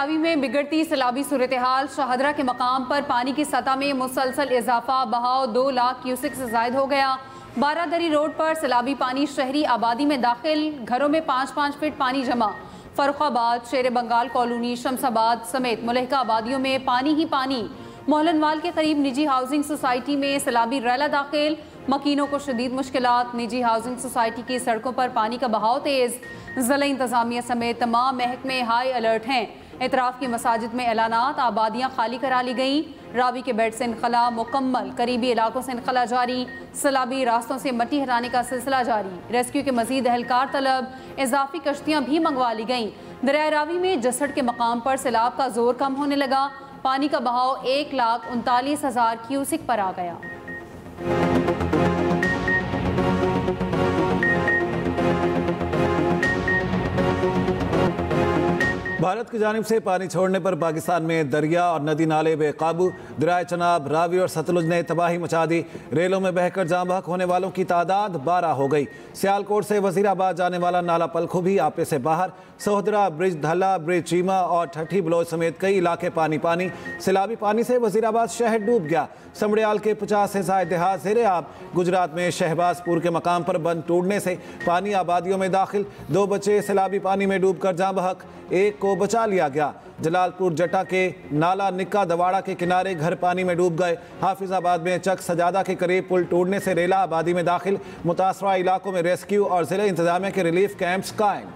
रावी में बिगड़ती सैलाबी सूरत हाल। शाहदरा के मकाम पर पानी की सतह में मुसलसल इजाफा, बहाव 2 लाख क्यूसिक से जायद हो गया। बारादरी रोड पर सैलाबी पानी शहरी आबादी में दाखिल, घरों में 5-5 फीट पानी जमा। फर्रुखाबाद, शेर बंगाल कॉलोनी, शमसाबाद समेत मुलहका आबादियों में पानी ही पानी। मोहलनवाल के करीब निजी हाउसिंग सोसाइटी में सैलाबी रैला दाखिल, मकीनों को शदीद मुश्किलात। निजी हाउसिंग सोसाइटी की सड़कों पर पानी का बहाव तेज। ज़िला इंतजामिया समेत तमाम महकमे हाई अलर्ट हैं। एतराफ़ की मसाजिद में ऐलानात, आबादियाँ खाली करा ली गईं। रावी के बेड से इनखला मुकम्मल, करीबी इलाकों से इनखला जारी। सैलाबी रास्तों से मट्टी हटाने का सिलसिला जारी। रेस्क्यू के मजीद एहलकार तलब, इजाफी कश्तियाँ भी मंगवा ली गईं। दरिया रावी में जसड़ के मकाम पर सैलाब का जोर कम होने लगा। पानी का बहाव 1,39,000 क्यूसिक पर आ गया। भारत की जानिब से पानी छोड़ने पर पाकिस्तान में दरिया और नदी नाले बेकाबू। दरिया चनाब, रावी और सतलुज ने तबाही मचा दी। रेलों में बहकर जाँ बहक होने वालों की तादाद 12 हो गई। सियालकोट से वजीराबाद जाने वाला नाला पलखो भी आपे से बाहर। सोहदरा ब्रिज, धला ब्रिज, चीमा और ठठी बलोच समेत कई इलाके पानी पानी। सैलाबी पानी से वजीराबाद शहर डूब गया। समड़ियाल के 50 से ज़ायद देहात ज़ेरे आब। गुजरात में शहबाजपुर के मकाम पर बंद टूटने से पानी आबादियों में दाखिल। 2 बच्चे सैलाबी पानी में डूब कर जाँ बहक, एक को बचा लिया गया। जलालपुर जटा के नाला निक्का दवाड़ा के किनारे घर पानी में डूब गए। हाफिजाबाद में चक सजादा के करीब पुल टूटने से रेला आबादी में दाखिल। मुतासरा इलाकों में रेस्क्यू और जिला इंतजामिया के रिलीफ कैंप्स कायम।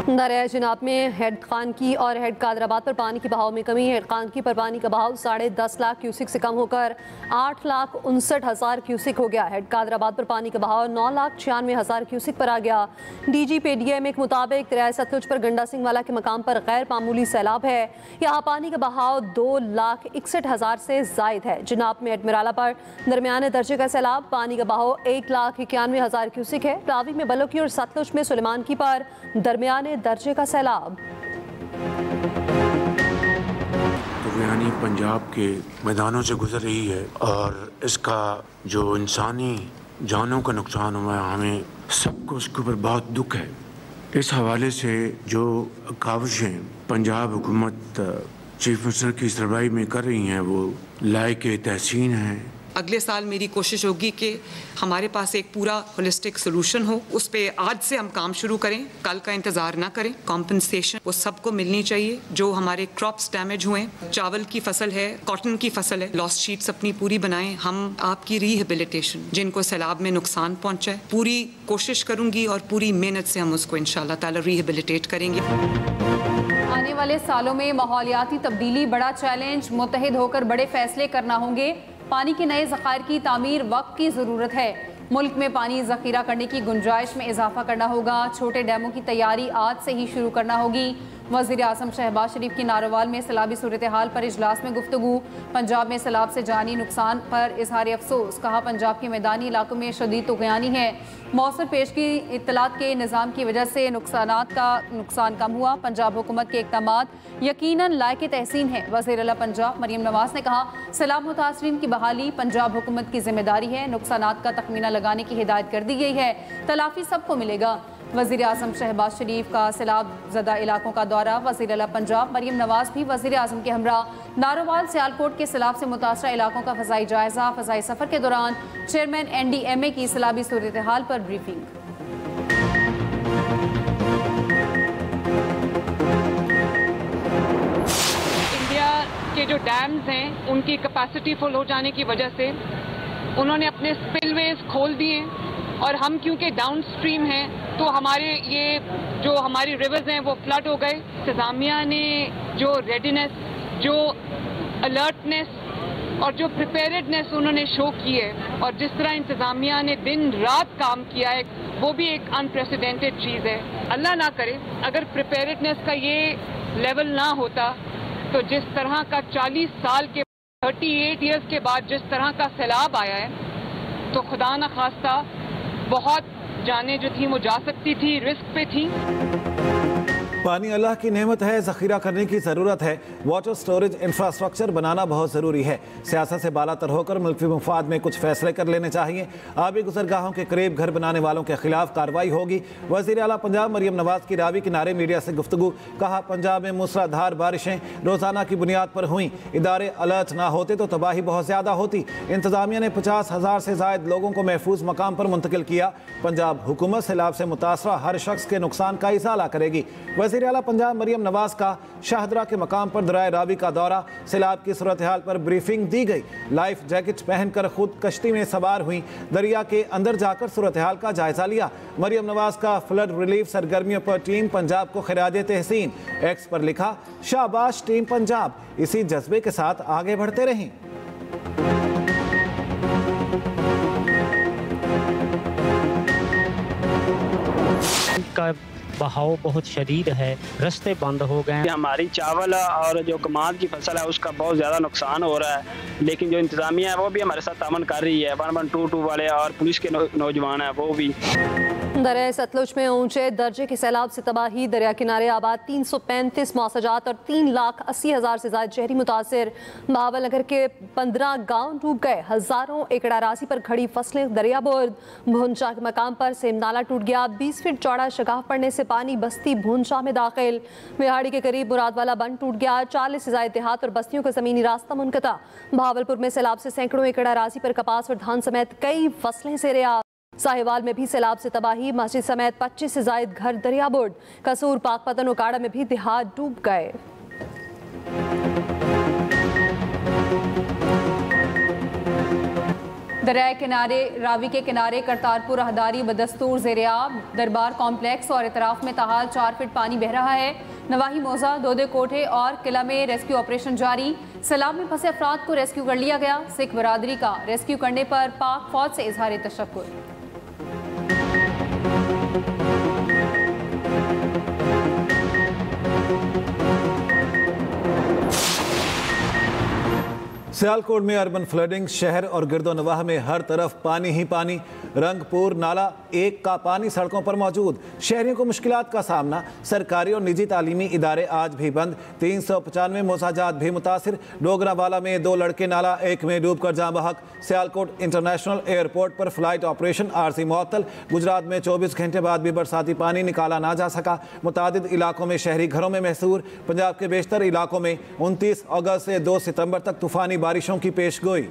दरिया चिनाब में हेड खानकी और हेड कादराबाद पर पानी के बहाव में कमी। हेड खानकी पर पानी का बहाव 10.5 लाख क्यूसिक से कम होकर 8,59,000 क्यूसिक हो गया। हेड कादराबाद पर पानी का बहाव 9,96,000 क्यूसिक पर आ गया। DGPDM के मुताबिक दरिया सतलुज पर गंडा सिंह वाला के मकाम पर गैर मामूली सैलाब है। यहाँ पानी का बहाव 2,61,000 से जायद है। चिनाब में एडमिराला पर दरमियाने दर्जे का सैलाब, पानी का बहाव 1,91,000 क्यूसिक है। रावी में बलोकी और सतलुज में सुलेमान की पर दरमियाने दर्जे का सैलाब। यानी पंजाब के मैदानों से गुजर रही है और इसका जो इंसानी जानों का नुकसान हुआ है, हमें सबको उसके ऊपर बहुत दुख है। इस हवाले से जो काविशें पंजाब हुकूमत चीफ मिनिस्टर की सरबराही में कर रही हैं वो लायक तहसीन हैं। अगले साल मेरी कोशिश होगी कि हमारे पास एक पूरा होलिस्टिक सोल्यूशन हो। उस पे आज से हम काम शुरू करें, कल का इंतज़ार ना करें। कॉम्पनसेशन वो सबको मिलनी चाहिए जो हमारे क्रॉप्स डैमेज हुए। चावल की फसल है, कॉटन की फसल है, लॉस शीट्स अपनी पूरी बनाएं। हम आपकी रिहेबिलिटेशन, जिनको सैलाब में नुकसान पहुँचा है, पूरी कोशिश करूँगी और पूरी मेहनत से हम उसको इंशाल्लाह ताला रिहेबिलिटेट करेंगे। आने वाले सालों में माहौलियाती तब्दीली बड़ा चैलेंज, मुत्तहिद होकर बड़े फैसले करना होंगे। पानी के नए ज़खायर की तामीर वक्त की ज़रूरत है। मुल्क में पानी ज़ख़ीरा करने की गुंजाइश में इजाफा करना होगा। छोटे डैमों की तैयारी आज से ही शुरू करना होगी। वज़ीर आज़म शहबाज शरीफ की नारोवाल में सैलाबी सूरत हाल पर इजलास में गुफ्तगू। पंजाब में सैलाब से जानी नुकसान पर इजहार अफसोस। कहा पंजाब के मैदानी इलाकों में शदीद तुग़यानी है। मौसर पेश की इत्तलात के निज़ाम की वजह से नुकसान कम हुआ। पंजाब हुकूमत के इक़दामात यकीनन लायक तहसीन है। वज़ीर आला पंजाब मरियम नवाज़ ने कहा सैलाब मुतासरीन की बहाली पंजाब हुकूमत की जिम्मेदारी है। नुकसानात का तखमीना लगाने की हिदायत कर दी गई है। तलाफी सबको मिलेगा। वज़ीर आज़म शहबाज शरीफ का सैलाब ज़दा इलाकों का दौरा। वज़ीर आला पंजाब मरियम नवाज़ भी वज़ीर आज़म के हमरा नारोवाल सियालकोट के सैलाब से मुतासरा इलाकों का फ़ज़ाई जायज़ा। फ़ज़ाई सफ़र के दौरान चेयरमैन NDMA की सैलाबी सूरत हाल पर ब्रीफिंग। इंडिया के जो डैम्स हैं उनकी कैपेसिटी फुल हो जाने की वजह से उन्होंने अपने स्पिलवेज खोल दिए और हम क्योंकि डाउन स्ट्रीम हैं तो हमारे ये जो हमारी रिवर्स हैं वो फ्लड हो गए। इंतज़ामिया ने जो रेडीनेस, जो अलर्टनेस और जो प्रिपेयर्डनेस उन्होंने शो की है और जिस तरह इंतज़ामिया ने दिन रात काम किया है वो भी एक अनप्रेसिडेंटेड चीज़ है। अल्लाह ना करे अगर प्रिपेयर्डनेस का ये लेवल ना होता तो जिस तरह का 40 साल के 38 ईयर्स के बाद जिस तरह का सैलाब आया है तो खुदा न खास्ता बहुत जानें जो थी वो जा सकती थी, रिस्क पे थी। पानी अल्लाह की नेमत है, ज़ख़ीरा करने की ज़रूरत है। वाटर स्टोरेज इंफ्रास्ट्रक्चर बनाना बहुत ज़रूरी है। सियासत से बालातर होकर मुल्की मुफाद में कुछ फैसले कर लेने चाहिए। आबी गुज़रगाहों के करीब घर बनाने वालों के खिलाफ कार्रवाई होगी। वज़ीर आला पंजाब मरियम नवाज़ की रावी किनारे मीडिया से गुफ्तगू। कहा, पंजाब में मूसलाधार बारिशें रोज़ाना की बुनियाद पर हुई। इदारे अलर्ट ना होते तो तबाही बहुत ज़्यादा होती। इंतज़ामिया ने 50,000 से ज़ायद लोगों को महफूज मकाम पर मुंतकिल किया। पंजाब हुकूमत सैलाब से मुतासरा हर शख्स के नुकसान का इज़ाला करेगी। वज़ीर आला पंजाब मरियम नवाज़ का शाहदरा के मकाम पर दरिया रावी का दौरा। सैलाब की सूरत हाल पर ब्रीफिंग दी गई। लाइफ जैकेट पहनकर खुद कश्ती में सवार हुई। दरिया के अंदर जाकर सूरत हाल का जायजा लिया। मरियम नवाज़ का फ्लड रिलीफ सरगर्मियों पर टीम पंजाब को खिराजे तहसीन। एक्स पर लिखा, शाबाश टीम पंजाब, इसी जज्बे के साथ आगे बढ़ते रहें। का बहाव बहुत शदीद है, रास्ते बंद हो गए। हमारी चावल और जो कमाद की फसल है उसका बहुत ज़्यादा नुकसान हो रहा है, लेकिन जो इंतज़ामिया है वो भी हमारे साथ तामन कर रही है। 1122 वाले और पुलिस के नौजवान हैं वो भी। दरिया सतलुज में ऊंचे दर्जे के सैलाब से तबाही। दरिया किनारे आबाद 335 मौसजात और 3,80,000 से ज़्यादा शहरी मुतासिर। बहावल नगर के 15 गाँव डूब गए। हज़ारों एकड़ अराजी पर खड़ी फसलें दरिया बोर्द। भूंचा के मकाम पर सेम नाला टूट गया। 20 फीट चौड़ा शगाफ पड़ने से पानी बस्ती भूंचा में दाखिल। बिहाड़ी के करीब मुरादवाला बंद टूट गया। 40 से ज़ायद देहात और बस्तियों का ज़मीनी रास्ता मुनक़ता। बहावलपुर में सैलाब से सैकड़ों एकड़ अराजी पर कपास और धान समेत कई फसलें ज़ेर-ए-आब। साहिवाल में भी सैलाब से तबाही। मस्जिद समेत 25 से ज़ायद घर दरिया बोर्ड। कसूर, पाकपतन, उकाड़ा में भी देहात डूब गए। दरिया किनारे रावी के किनारे करतारपुर राहदारी बदस्तूर ज़ेर-ए-आब। दरबार कॉम्प्लेक्स और इतराफ में ताहाल 4 फीट पानी बह रहा है। नवाही मोजा, दोदे कोठे और किला में रेस्क्यू ऑपरेशन जारी। सैलाब में फंसे अफराद को रेस्क्यू कर लिया गया। सिख बरादरी का रेस्क्यू करने पर पाक फौज से इजहार तशक्कुर। सियालकोट में अर्बन फ्लडिंग। शहर और गिरदोनवाह में हर तरफ पानी ही पानी। रंगपुर नाला 1 का पानी सड़कों पर मौजूद। शहरियों को मुश्किलात का सामना। सरकारी और निजी तालीमी इदारे आज भी बंद। 395 मोसाजात भी मुतासिर। डोगरावाला में 2 लड़के नाला 1 में डूबकर जाँ बहक। सियालकोट इंटरनेशनल एयरपोर्ट पर फ्लाइट ऑपरेशन आरजी मुअत्तल। गुजरात में 24 घंटे बाद भी बरसाती पानी निकाला ना जा सका। मुतादिद इलाकों में शहरी घरों में महसूर। पंजाब के बेशतर इलाकों में 29 अगस्त से 2 सितंबर तक तूफानी बारिशों की पेशगोई।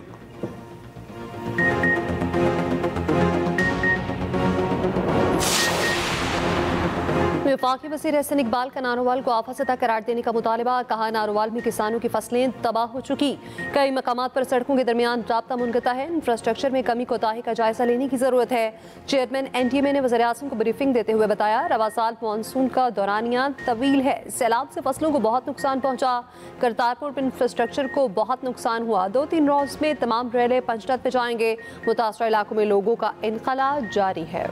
वफाकी वज़ीर एहसन इकबाल का नारोवाल को आफत सतह करार देने का मुतालबा। कहा, नारोवाल में किसानों की फसलें तबाह हो चुकी। कई मकामात पर सड़कों के दरमियान राब्ता मुनक़ता है। इंफ्रास्ट्रक्चर में कमी कोताही का जायजा लेने की ज़रूरत है। चेयरमैन NTMA ने वज़ीर आज़म को ब्रीफिंग देते हुए बताया, रवा साल मानसून का दौरानिया तवील है। सैलाब से फसलों को बहुत नुकसान पहुँचा। करतारपुर पर इंफ्रास्ट्रक्चर को बहुत नुकसान हुआ। 2-3 रोज़ में तमाम रेलें पंचतत पे जाएंगे। मुतासरा इलाकों में लोगों का इनखला जारी है।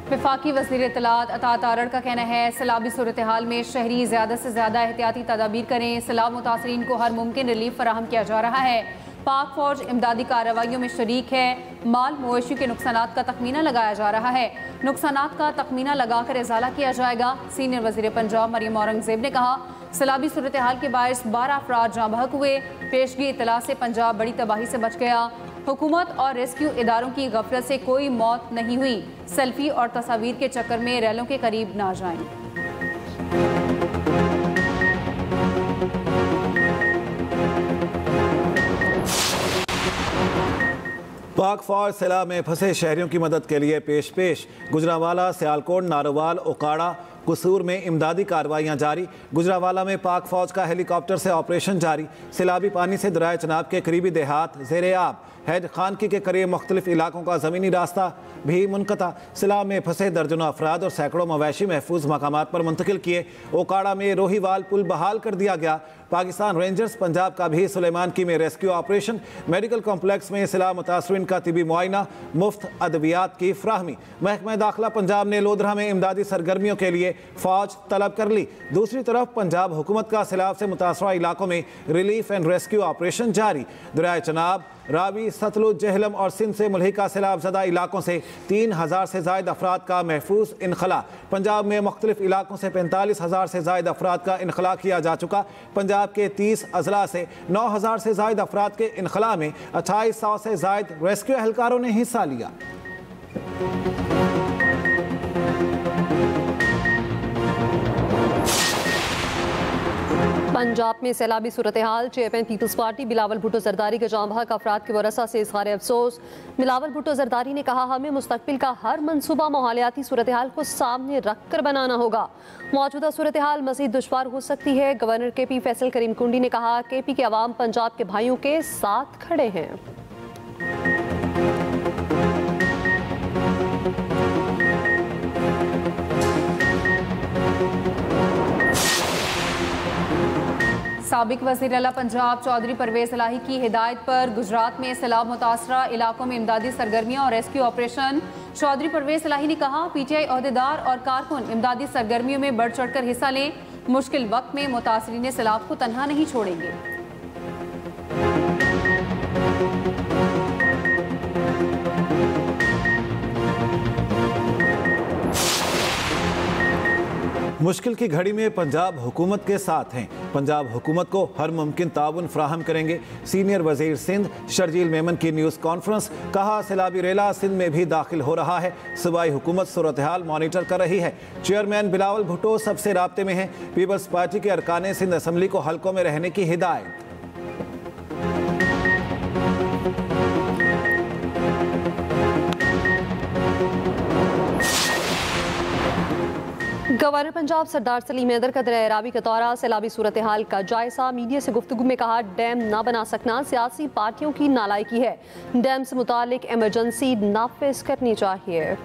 वफाकी वज़ीर इत्तलात अता तारड़ का कहना है, सैलाबी सूरत हाल में शहरी ज़्यादा से ज़्यादा एहतियाती तदाबीर करें। सैलाब मुतासरीन को हर मुमकिन रिलीफ फराहम किया जा रहा है। पाक फौज इमदादी कार्रवाइयों में शरीक है। माल मवेशी के नुकसानात का तखमीना लगाया जा रहा है। नुकसानात का तखमीना लगाकर इजाला किया जाएगा। सीनियर वज़ीर पंजाब मरियम औरंगज़ेब ने कहा, सैलाबी सूरत हाल के बायस 12 अफराद जाँ बहक हुए। पेशगी इत्तला से पंजाब बड़ी तबाही से बच गया। हुकूमत और रेस्क्यू इदारों की गफलत से कोई मौत नहीं हुई। सेल्फी और तस्वीर के चक्कर में रैलों के करीब ना जाएं। पाक फौज सैलाब में फंसे शहरियों की मदद के लिए पेश। गुजरावाला, सियालकोट, नारोवाल, उकाड़ा, कसूर में इमदादी कार्रवाइयाँ जारी। गुजरावाला में पाक फौज का हेलीकॉप्टर से ऑपरेशन जारी। सैलाबी पानी से दरिया चनाब के करीबी देहात ज़ेर-ए-आब। हैद खानकी के करीब मुख्तलिफ इलाकों का ज़मीनी रास्ता भी मुनक़ता। सैलाब में फंसे दर्जनों अफराद और सैकड़ों मवेशी महफूज मकामात पर मुंतकिल किए। ओकाड़ा में रोहीवाल पुल बहाल कर दिया गया। पाकिस्तान रेंजर्स पंजाब का भी सुलेमान की में रेस्क्यू ऑपरेशन, मेडिकल कॉम्प्लेक्स में सिला मुतासरीन का तिबी मुआयना, मुफ्त अद्वियात की फ्राहमी। महकमा दाखिला पंजाब ने लोधरा में इमदादी सरगर्मियों के लिए फौज तलब कर ली। दूसरी तरफ पंजाब हुकूमत का सैलाब से मुतासरा इलाकों में रिलीफ एंड रेस्क्यू ऑपरेशन जारी। दरियाए चनाब, रावी, सतलुज, जहलम और सिंध से मुल्हिका सैलाब ज़दा इलाकों से 3000 से ज़ायद अफराद का महफूज इनखला। पंजाब में मुख्तलिफ इलाकों से 45,000 से ज़ायद अफराद का इनखला किया जा चुका। पंजाब के 30 अजला से 9,000 से ज़ायद अफराद के इनखला में 2800 से ज़ायद रेस्क्यू एहलकारों ने हिस्सा लिया। पंजाब में सैलाबी सूरत हाल, chairman people's party Bilawal Bhutto Zardari का जाम बहक अफराद के वरसा से इज़हार अफसोस। बिलावल भुट्टो जरदारी ने कहा, हमें मुस्तकबिल का हर मनसूबा माहौलियाती सूरत हाल को सामने रख कर बनाना होगा। मौजूदा सूरत हाल मज़ीद दुश्वार हो सकती है। गवर्नर KP फैसल करीम कुंडी ने कहा, KP के अवाम पंजाब के भाइयों के साथ खड़े हैं। साबिक वज़ीर आला पंजाब चौधरी परवेज़ इलाही की हिदायत पर गुजरात में सैलाब मुतासरा इलाकों में इमदादी सरगर्मियाँ और रेस्क्यू ऑपरेशन। चौधरी परवेज़ इलाही ने कहा, PTI अहदेदार और कारकुन इमदादी सरगर्मियों में बढ़ चढ़ कर हिस्सा लें। मुश्किल वक्त में मुतासरीन सैलाब को तन्हा नहीं छोड़ेंगे। मुश्किल की घड़ी में पंजाब हुकूमत के साथ हैं। पंजाब हुकूमत को हर मुमकिन ताउन फ्राहम करेंगे। सीनियर वजीर सिंध शर्जील मेमन की न्यूज़ कॉन्फ्रेंस, कहा सैलाबी रेला सिंध में भी दाखिल हो रहा है। सूबाई हुकूमत सूरत हाल मॉनिटर कर रही है। चेयरमैन बिलावल भुट्टो सबसे राब्ते में हैं। पीपल्स पार्टी के अरकान सिंध असम्बली को हल्कों में रहने की हिदायत। गवर्नर पंजाब सरदार सलीम हैदर का दरिया रावी का दौरा, सैलाबी सूरत हाल का जायजा। मीडिया से गुफ्तगू में कहा, डैम ना बना सकना सियासी पार्टियों की नालायकी है। डैम से मुतालिक इमरजेंसी नाफिज करनी चाहिए।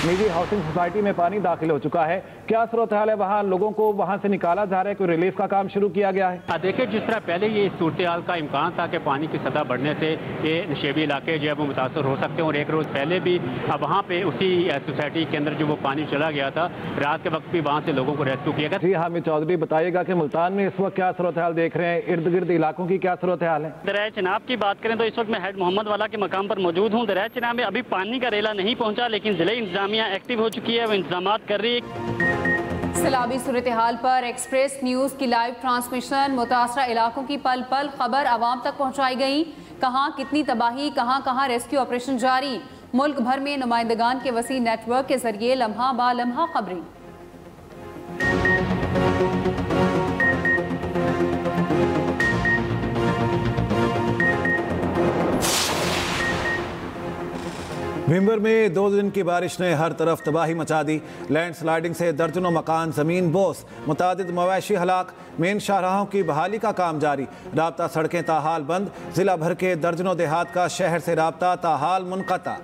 निजी हाउसिंग सोसाइटी में पानी दाखिल हो चुका है। क्या सूरत हाल है वहाँ? लोगों को वहाँ से निकाला जा रहा है, कोई रिलीफ का काम शुरू किया गया है? देखिए, जिस तरह पहले ये सूरत हाल का इम्कान था कि पानी की सतह बढ़ने से ये नशेबी इलाके जो है वो मुतासर हो सकते हैं, और एक रोज़ पहले भी वहाँ पे उसी सोसाइटी के अंदर जो वो पानी चला गया था, रात के वक्त भी वहाँ से लोगों को रेस्क्यू किया गया। जी हामिद चौधरी, बताइएगा कि मुल्तान में इस वक्त क्या सूरत हाल देख रहे हैं? इर्द गिर्द इलाकों की क्या सूरत हाल है? दरिया चनाब की बात करें तो इस वक्त मैं हेड मोहम्मद वाला के मकाम पर मौजूद हूँ। दरिया चनाब में अभी पानी का रेला नहीं पहुँचा, लेकिन जिले इंतजामिया एक्टिव हो चुकी है, वो इंतजाम कर रही है। सैलाबी सूरत हाल पर एक्सप्रेस न्यूज़ की लाइव ट्रांसमिशन, मुतासरा इलाकों की पल पल खबर आवाम तक पहुँचाई गई। कहाँ कितनी तबाही, कहाँ कहाँ रेस्क्यू ऑपरेशन जारी। मुल्क भर में नुमाइंदगान के वसी नेटवर्क के जरिए लम्हा बा लम्हा खबरें। भिंबर में 2 दिन की बारिश ने हर तरफ तबाही मचा दी। लैंडस्लाइडिंग से दर्जनों मकान जमीन बोस, मुतादिद मवेशी हलाक। मेन शाहराहों की बहाली का काम जारी। राब्ता सड़कें ताहाल बंद। जिला भर के दर्जनों देहात का शहर से राब्ता ताहाल मुनक़ता।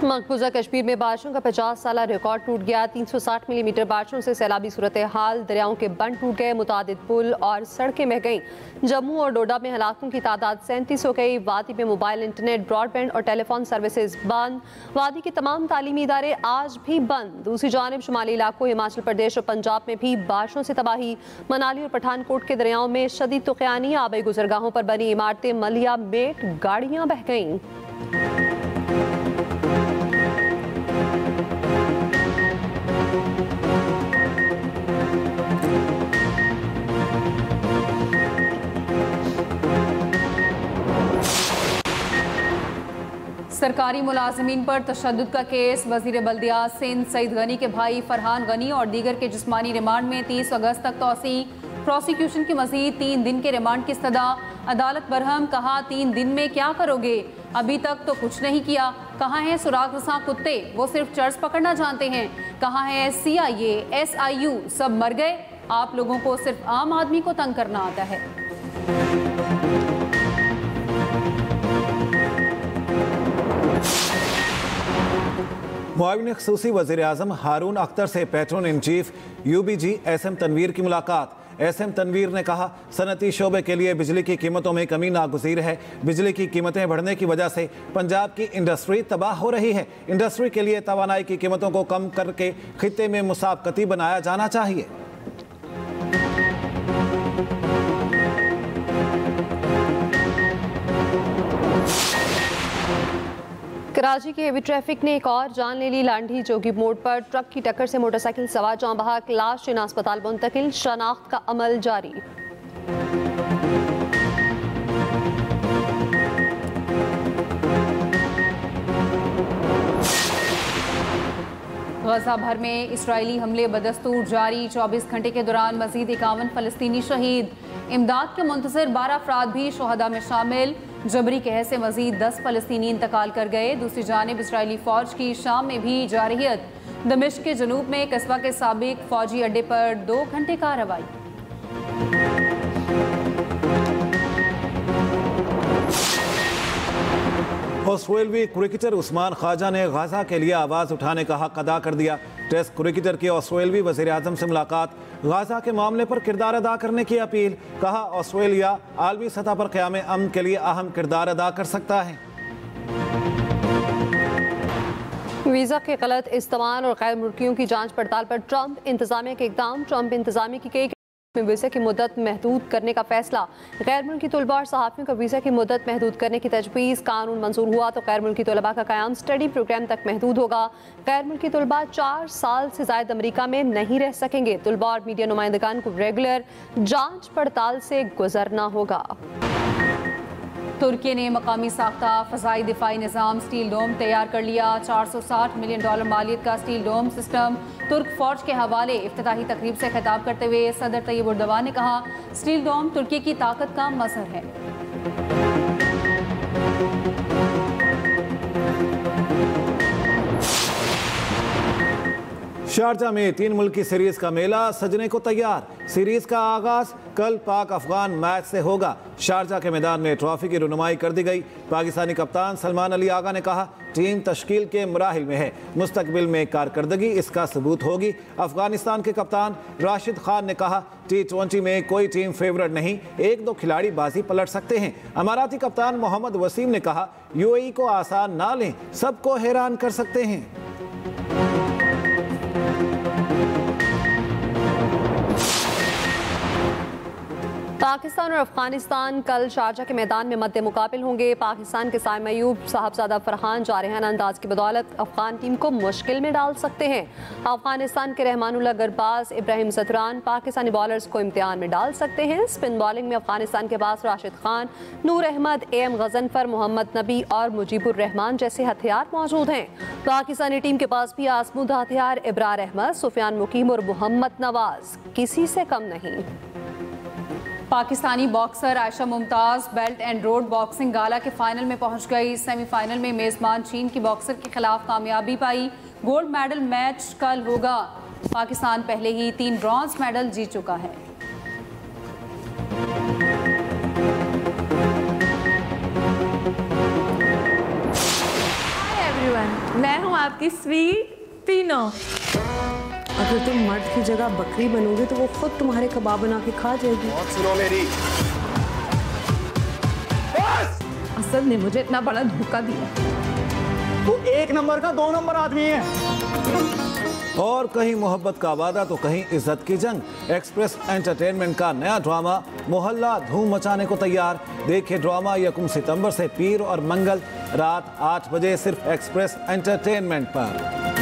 मकबूजा कश्मीर में बारिशों का 50 साला रिकॉर्ड टूट गया। 360 मिलीमीटर बारिशों से सैलाबी सूरत हाल, दरियाओं के बंद टूट गए, मुतादिद पुल और सड़कें बह गईं। जम्मू और डोडा में हलाकों की तादाद 37 हो गई। वादी में मोबाइल, इंटरनेट, ब्रॉडबैंड और टेलीफोन सर्विसेज बंद। वादी के तमाम तालीमी इदारे आज भी बंद। दूसरी जानिब शुमाली इलाकों, हिमाचल प्रदेश और पंजाब में भी बारिशों से तबाही। मनाली और पठानकोट के दरियाओं में शदीद तुक़यानी। आबई गुजरगाहों पर बनी इमारतें मलिया मेट, गाड़ियाँ बह गईं। सरकारी मुलाजमीन पर तशद्दुद का केस। वजीर बल्दियात सिंध सईद गनी के भाई फरहान गनी और दीगर के जिस्मानी रिमांड में 30 अगस्त तक तोसी। प्रोसिक्यूशन की मजीद 3 दिन के रिमांड की इस्तदा। अदालत बरहम, कहा 3 दिन में क्या करोगे, अभी तक तो कुछ नहीं किया। कहाँ हैं सुराग रसां कुत्ते, वो सिर्फ चर्च पकड़ना जानते हैं। कहाँ है CIA, SIU, सब मर गए। आप लोगों को सिर्फ आम आदमी को तंग करना आता है। मुआविन ख़ुसूसी वज़ीर-ए-आज़म हारून अख्तर से patron in chief UBG SM Tanveer की मुलाकात। SM तनवीर ने कहा, सनती शोबे के लिए बिजली की कीमतों में कमी नागुज़ीर है। बिजली की कीमतें बढ़ने की वजह से पंजाब की इंडस्ट्री तबाह हो रही है। इंडस्ट्री के लिए तवानाई की कीमतों को कम करके खित्ते में मुसाबकती बनाया जाना चाहिए। कराची के हेवी ट्रैफिक ने एक और जान ले ली। लांढी जोगी मोड़ पर ट्रक की टक्कर से मोटरसाइकिल सवार जाँ बहक, लाश जिन्ना अस्पताल मुंतकिल, शनाख्त का अमल जारी। गजा भर में इसराइली हमले बदस्तूर जारी। 24 घंटे के दौरान मजीद 51 फ़लस्तीनी शहीद। इमदाद के मुंतज़िर 12 अफराद भी शहदा में शामिल। जबरी कहर से मजीद 10 फ़लस्तीनी इंतकाल कर गए। दूसरी जानिब इसराइली फ़ौज की शाम में भी जारहियत। दमिश्क के जनूब में कस्बा के साबिक फ़ौजी अड्डे पर 2 घंटे कार्रवाई। ऑस्ट्रेलवी क्रिकेटर उस्मान ख्वाजा ने गाजा के लिए आवाज़ उठाने का हक अदा कर दिया। टेस्ट क्रिकेटर की ऑस्ट्रेलवी वज़ीर-ए-आज़म से मुलाकात, गाजा के मामले पर किरदार अदा करने की अपील। कहा, ऑस्ट्रेलिया आलमी सतह पर क़याम अमन के लिए अहम किरदार अदा कर सकता है। वीज़ा के गलत इस्तेमाल और गैर मुल्कियों की जांच पड़ताल पर ट्रंप इंतजामिया के इक़दाम। ट्रंप इंतजामिया की कई में वीज़ा की मुद्दत महदूद करने का फैसला। गैर मुल्की तलबा और सहाफ़ियों का वीज़ा की मुद्दत महदूद करने की तजवीज़। कानून मंजूर हुआ तो गैर मुल्की तलबा का क़याम स्टडी प्रोग्राम तक महदूद होगा। गैर मुल्की तलबा 4 साल से ज़ायद अमरीका में नहीं रह सकेंगे। तलबा और मीडिया नुमाइंदगान को रेगुलर जाँच पड़ताल से गुजरना होगा। तुर्की ने मकामी साख्ता फ़ज़ाई दिफाई निज़ाम स्टील डोम तैयार कर लिया। $460 मिलियन मालियत का स्टील डोम सिस्टम तुर्क फ़ौज के हवाले। इफ्तिताही तकरीब से खिताब करते हुए सदर तैयब उर्दवान ने कहा, स्टील डोम तुर्की की ताकत का मज़हर है। शारजा में 3 मुल्की सीरीज का मेला सजने को तैयार। सीरीज का आगाज कल पाक अफगान मैच से होगा। शारजा के मैदान में ट्रॉफी की रुनुमाई कर दी गई। पाकिस्तानी कप्तान सलमान अली आगा ने कहा, टीम तश्कील के मराहिल में है, मुस्तकबिल में कारकर्दगी इसका सबूत होगी। अफगानिस्तान के कप्तान राशिद खान ने कहा, T20 में कोई टीम फेवरेट नहीं, 1-2 खिलाड़ी बाजी पलट सकते हैं। अमाराती कप्तान मोहम्मद वसीम ने कहा, UAE को आसान ना लें, सबको हैरान कर सकते हैं। पाकिस्तान और अफगानिस्तान कल शारजा के मैदान में मद्दे मुकाबिल होंगे। पाकिस्तान के साइम अयूब, साहबजादा फरहान जारहाना अंदाज की बदौलत अफगान टीम को मुश्किल में डाल सकते हैं। अफगानिस्तान के रहमानुल्लाह गरबाज, इब्राहिम ज़तरान पाकिस्तानी बॉलर्स को इम्तिहान में डाल सकते हैं। स्पिन बॉलिंग में अफगानिस्तान के पास राशिद खान, नूर अहमद, AM गजनफर, मोहम्मद नबी और मुजीबुर रहमान जैसे हथियार मौजूद हैं। पाकिस्तानी टीम के पास भी आजमूदा हथियार इब्रार अहमद, सुफियान मुकीम और मोहम्मद नवाज किसी से कम नहीं। Pakistani boxer Ayesha Mumtaz belt and road boxing gala के फाइनल में पहुंच गई। सेमीफाइनल में मेज़बान चीन की बॉक्सर के खिलाफ कामयाबी पाई। गोल्ड मेडल मैच कल होगा। पाकिस्तान पहले ही 3 ब्रॉन्ज मेडल जीत चुका है। हाय एवरीवन, मैं हूं आपकी स्वीट पीनो। अगर तुम मर्द की जगह बकरी बनोगे तो वो खुद तुम्हारे कबाब बना के खा जाएगी। सुनो मेरी। असद ने मुझे इतना बड़ा धोखा दिया। तू 1 नंबर का 2 नंबर आदमी है। और कहीं मोहब्बत का वादा तो कहीं इज्जत की जंग। एक्सप्रेस एंटरटेनमेंट का नया ड्रामा मोहल्ला धूम मचाने को तैयार। देखिए ड्रामा 1 सितंबर से पीर और मंगल रात 8 बजे सिर्फ एक्सप्रेस एंटरटेनमेंट पर।